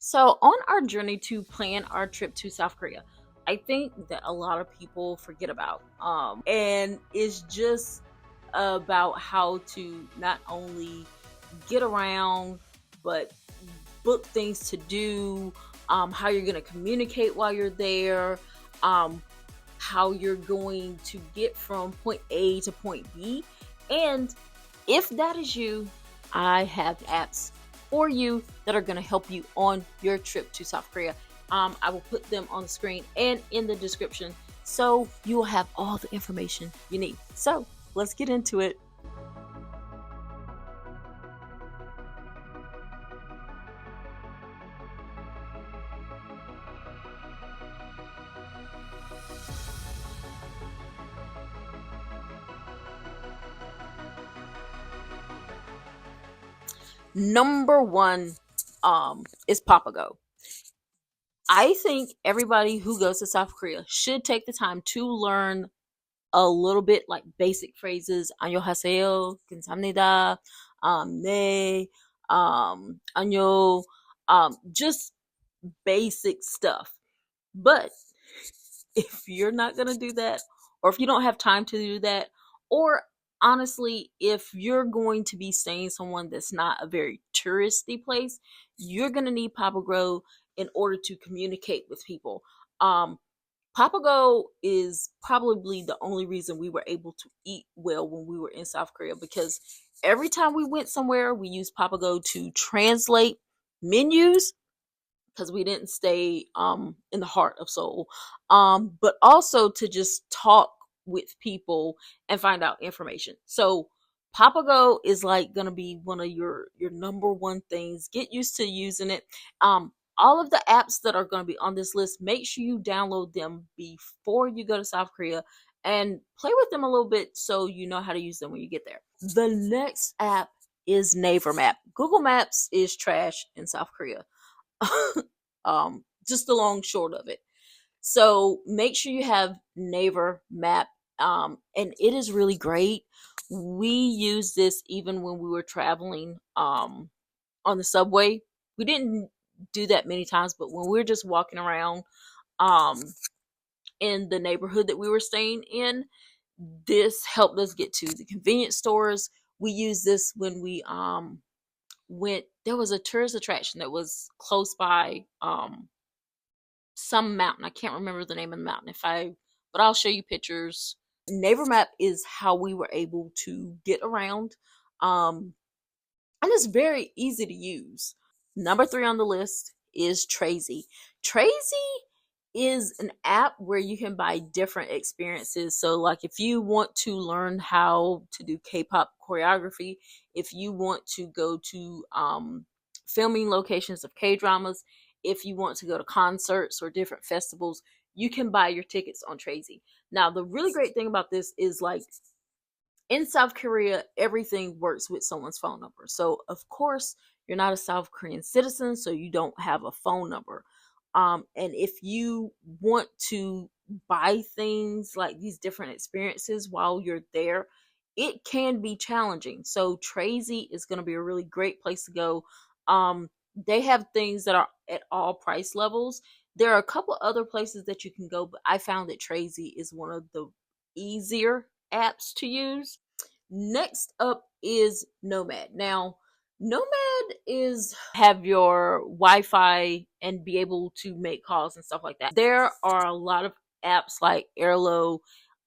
So, on our journey to plan our trip to South Korea, I think that a lot of people forget about. And it's just about how to not only get around, but book things to do, how you're going to communicate while you're there, um, how you're going to get from point A to point B. And if that is you, I have apps for you that are going to help you on your trip to South Korea. I will put them on the screen and in the description so you will have all the information you need. So let's get into it. Number one is Papago. I think everybody who goes to South Korea should take the time to learn a little bit like basic phrases. 안녕하세요, 감사합니다, 네, 안녕, just basic stuff. But if you're not gonna do that, or if you don't have time to do that, or honestly, if you're going to be staying someone that's not a very touristy place, you're gonna need Papago in order to communicate with people. Um, Papago is probably the only reason we were able to eat well when we were in South Korea, because every time we went somewhere, we used Papago to translate menus because we didn't stay in the heart of Seoul, but also to just talk with people and find out information. So Papago is like gonna be one of your number one things. Get used to using it. All of the apps that are going to be on this list, make sure you download them before you go to South Korea and play with them a little bit so you know how to use them when you get there. The next app is Naver Map. Google Maps is trash in South Korea. Just the long short of it. So make sure you have Naver Map, and it is really great. We use this even when we were traveling on the subway. We didn't do that many times, but when we were just walking around um, in the neighborhood that we were staying in, this helped us get to the convenience stores. We used this when we went. There was a tourist attraction that was close by some mountain. I can't remember the name of the mountain but I'll show you pictures. Naver Map is how we were able to get around. And it's very easy to use. Number three on the list is Trazy. Trazy is an app where you can buy different experiences. So, like, if you want to learn how to do K-pop choreography, if you want to go to filming locations of K-dramas, if you want to go to concerts or different festivals, you can buy your tickets on Trazy. Now, the really great thing about this is, like, in South Korea, everything works with someone's phone number. So, of course, you're not a South Korean citizen, so you don't have a phone number. And if you want to buy things like these different experiences while you're there, it can be challenging. So, Trazy is going to be a really great place to go. They have things that are at all price levels. There are a couple other places that you can go, but I found that Trazy is one of the easier apps to use. Next up is Nomad. Now, Nomad is have your Wi-Fi and be able to make calls and stuff like that. There are a lot of apps like Airlo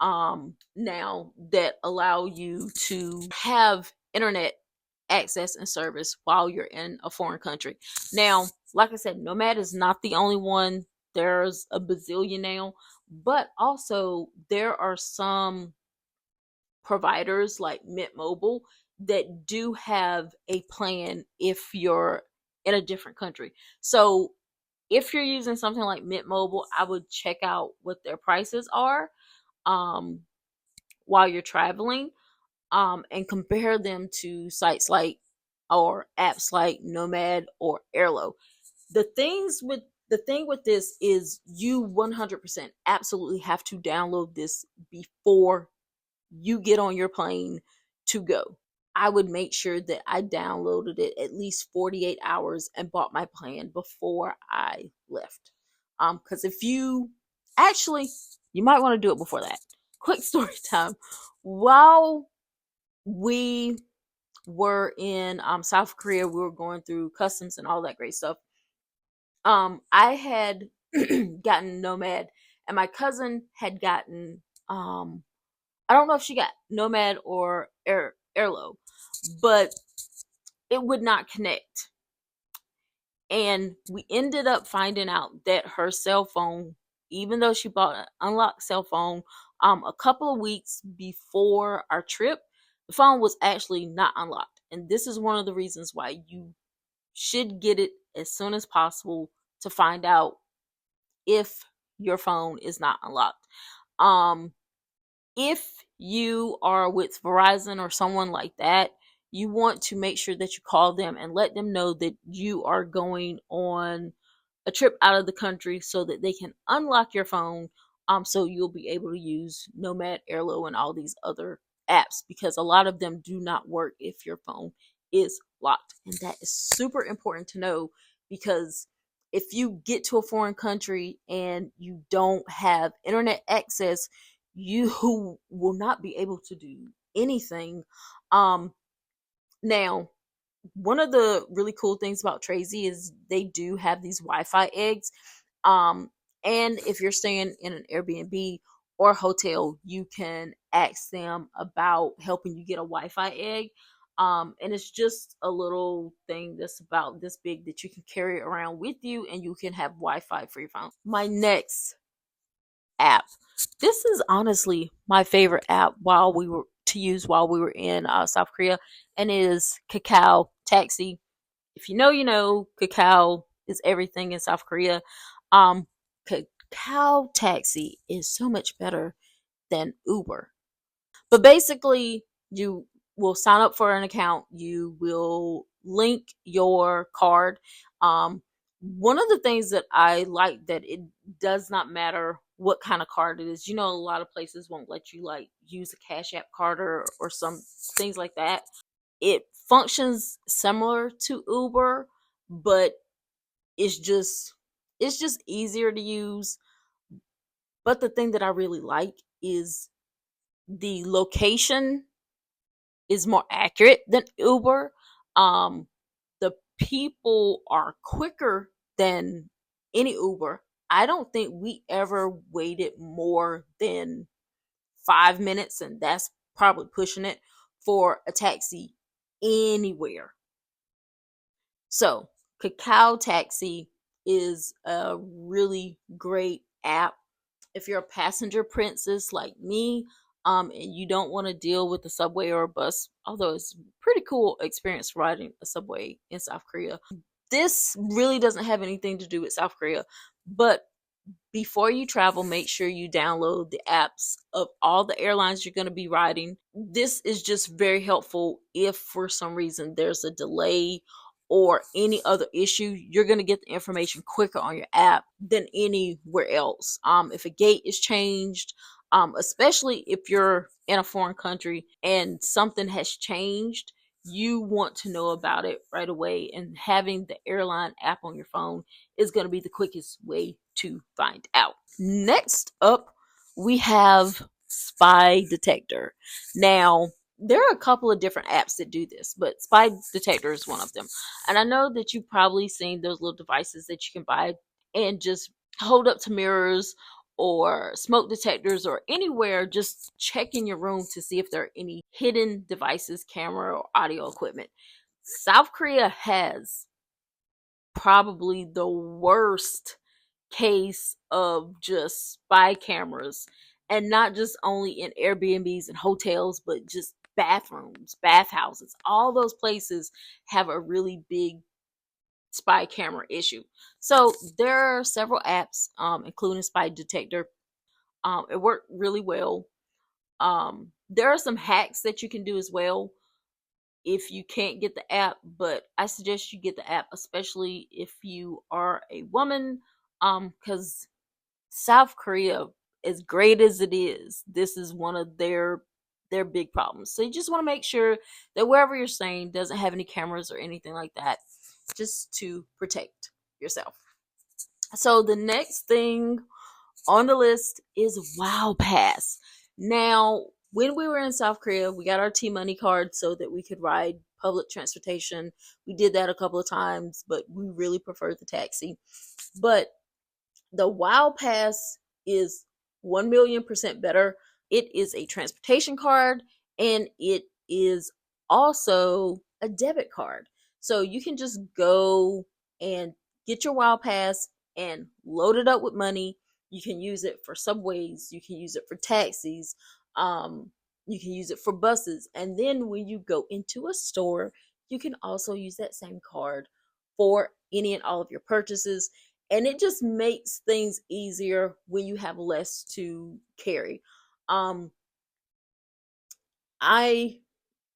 now that allow you to have internet access and service while you're in a foreign country. Now, like I said, Nomad is not the only one. There's a bazillion now, but also there are some providers like Mint Mobile that do have a plan if you're in a different country. So if you're using something like Mint Mobile, I would check out what their prices are um, while you're traveling, and compare them to sites like or apps like Nomad or Airlo. The thing with this is you 100% absolutely have to download this before you get on your plane to go. I would make sure that I downloaded it at least 48 hours and bought my plan before I left. Because if you actually, you might want to do it before that. Quick story time. While we were in South Korea, we were going through customs and all that great stuff. I had gotten Nomad, and my cousin had gotten I don't know if she got Nomad or Airlo, but it would not connect. And we ended up finding out that her cell phone, even though she bought an unlocked cell phone, a couple of weeks before our trip, the phone was actually not unlocked. And this is one of the reasons why you should get it as soon as possible to find out if your phone is not unlocked. Um, if you are with Verizon or someone like that, you want to make sure that you call them and let them know that you are going on a trip out of the country so that they can unlock your phone, so you'll be able to use Nomad, Airlo, and all these other apps, because a lot of them do not work if your phone is locked. And that is super important to know, because if you get to a foreign country and you don't have internet access, you will not be able to do anything. Now, one of the really cool things about Trazy is they do have these Wi-Fi eggs. Um, and if you're staying in an Airbnb or hotel, you can ask them about helping you get a Wi-Fi egg. And it's just a little thing that's about this big that you can carry around with you, and you can have Wi-Fi for your phone. My next app. This is honestly my favorite app while we were in South Korea, and it is Kakao Taxi. If you know, you know. Kakao is everything in South Korea. Um, Kakao Taxi is so much better than Uber. But basically, you will sign up for an account. You will link your card. One of the things that I like, that it does not matter what kind of card it is. You know, a lot of places won't let you like use a Cash App card or some things like that. It functions similar to Uber, but it's just it's just easier to use. But the thing that I really like is the location is more accurate than Uber. Um, the people are quicker than any Uber. I don't think we ever waited more than 5 minutes, and that's probably pushing it, for a taxi anywhere. So, Kakao Taxi is a really great app if you're a passenger princess like me, and you don't want to deal with the subway or a bus, although it's a pretty cool experience riding a subway in South Korea. This really doesn't have anything to do with South Korea, but before you travel, make sure you download the apps of all the airlines you're going to be riding. This is just very helpful if for some reason there's a delay or any other issue. You're going to get the information quicker on your app than anywhere else. If a gate is changed, especially if you're in a foreign country and something has changed, you want to know about it right away. And having the airline app on your phone is going to be the quickest way to find out. Next up, we have Spy Detector. Now, there are a couple of different apps that do this, but Spy Detector is one of them. And I know that you've probably seen those little devices that you can buy and just hold up to mirrors or smoke detectors or anywhere, just check in your room to see if there are any hidden devices, camera, or audio equipment. South Korea has probably the worst case of just spy cameras, and not just only in Airbnbs and hotels, but just bathrooms, bathhouses. All those places have a really big spy camera issue. So there are several apps, including Spy Detector. It worked really well. There are some hacks that you can do as well if you can't get the app, but I suggest you get the app, especially if you are a woman, because South Korea, as great as it is, this is one of their they're big problems. So you just want to make sure that wherever you're staying doesn't have any cameras or anything like that, just to protect yourself. So the next thing on the list is Wow Pass. Now, when we were in South Korea, we got our T-Money card so that we could ride public transportation. We did that a couple of times, but we really preferred the taxi. But the Wow Pass is 1,000,000% better. It is a transportation card, and it is also a debit card. So you can just go and get your Wow Pass and load it up with money. You can use it for subways, you can use it for taxis, you can use it for buses. And then when you go into a store, you can also use that same card for any and all of your purchases. And it just makes things easier when you have less to carry. Um, I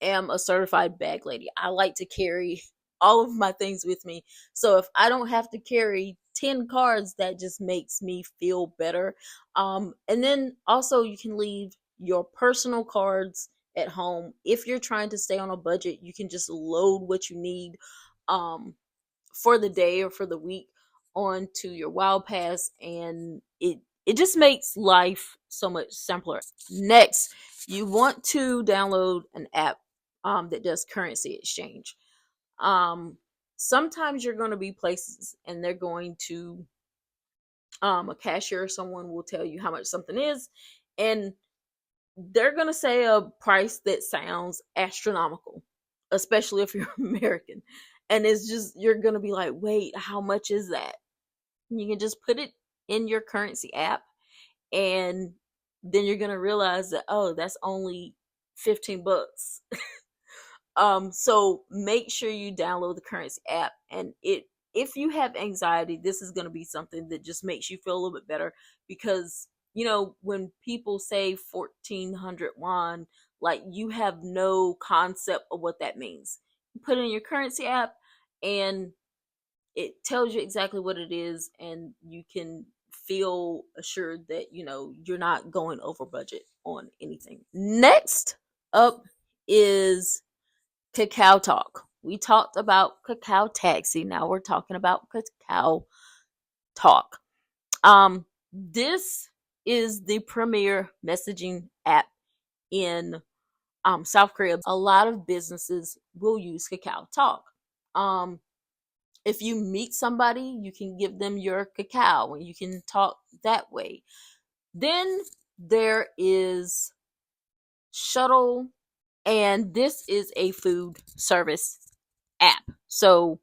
am a certified bag lady. I like to carry all of my things with me. So if I don't have to carry 10 cards, that just makes me feel better. And then also, you can leave your personal cards at home. If you're trying to stay on a budget, you can just load what you need um, for the day or for the week onto your Wild Pass, and it just makes life so much simpler. Next, you want to download an app that does currency exchange. Um, Sometimes you're going to be places and they're going to a cashier or someone will tell you how much something is, and they're going to say a price that sounds astronomical, especially if you're American. And it's just, you're going to be like, wait, how much is that? You can just put it in your currency app, and then you're going to realize that, oh, that's only 15 bucks. So make sure you download the currency app, and if you have anxiety, this is going to be something that just makes you feel a little bit better, because when people say 1400 won, like, you have no concept of what that means. You put it in your currency app, and it tells you exactly what it is, and you can feel assured that you're not going over budget on anything. Next up is Kakao Talk. We talked about Kakao Taxi. Now we're talking about Kakao Talk. This is the premier messaging app in South Korea. A lot of businesses will use Kakao Talk. If you meet somebody, you can give them your cacao and you can talk that way. Then there is Shuttle, and this is a food service app. So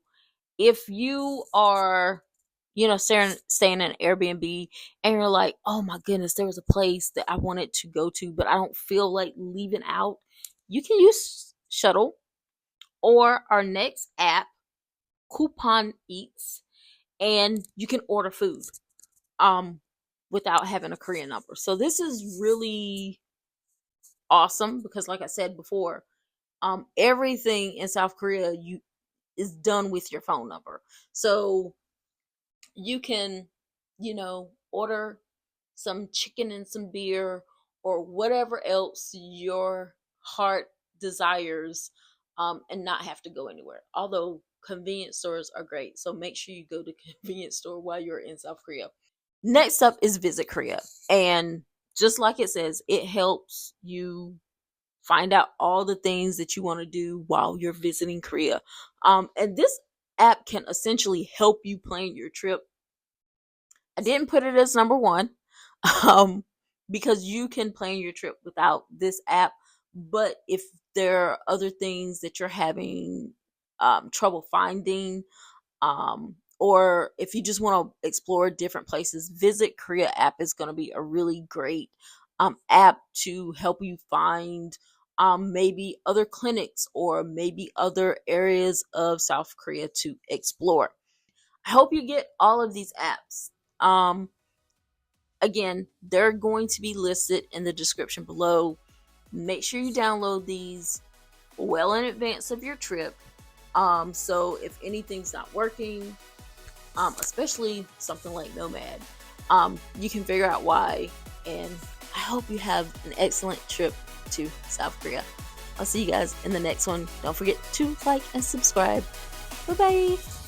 if you are, staying in an Airbnb and you're like, oh my goodness, there was a place that I wanted to go to, but I don't feel like leaving out, you can use Shuttle, or our next app, Coupang Eats, and you can order food without having a Korean number. So this is really awesome because, like I said before, everything in South Korea is done with your phone number. So you can, order some chicken and some beer or whatever else your heart desires, and not have to go anywhere. Although convenience stores are great, so make sure you go to a convenience store while you're in South Korea. Next up is Visit Korea, and just like it says, it helps you find out all the things that you want to do while you're visiting Korea. And this app can essentially help you plan your trip. I didn't put it as number one, because you can plan your trip without this app. But if there are other things that you're having trouble finding, or if you just want to explore different places, Visit Korea app is going to be a really great app to help you find maybe other clinics or maybe other areas of South Korea to explore. I hope you get all of these apps. Again, they're going to be listed in the description below. Make sure you download these well in advance of your trip. So if anything's not working, especially something like Nomad, you can figure out why. And I hope you have an excellent trip to South Korea. I'll see you guys in the next one. Don't forget to like and subscribe. Bye bye.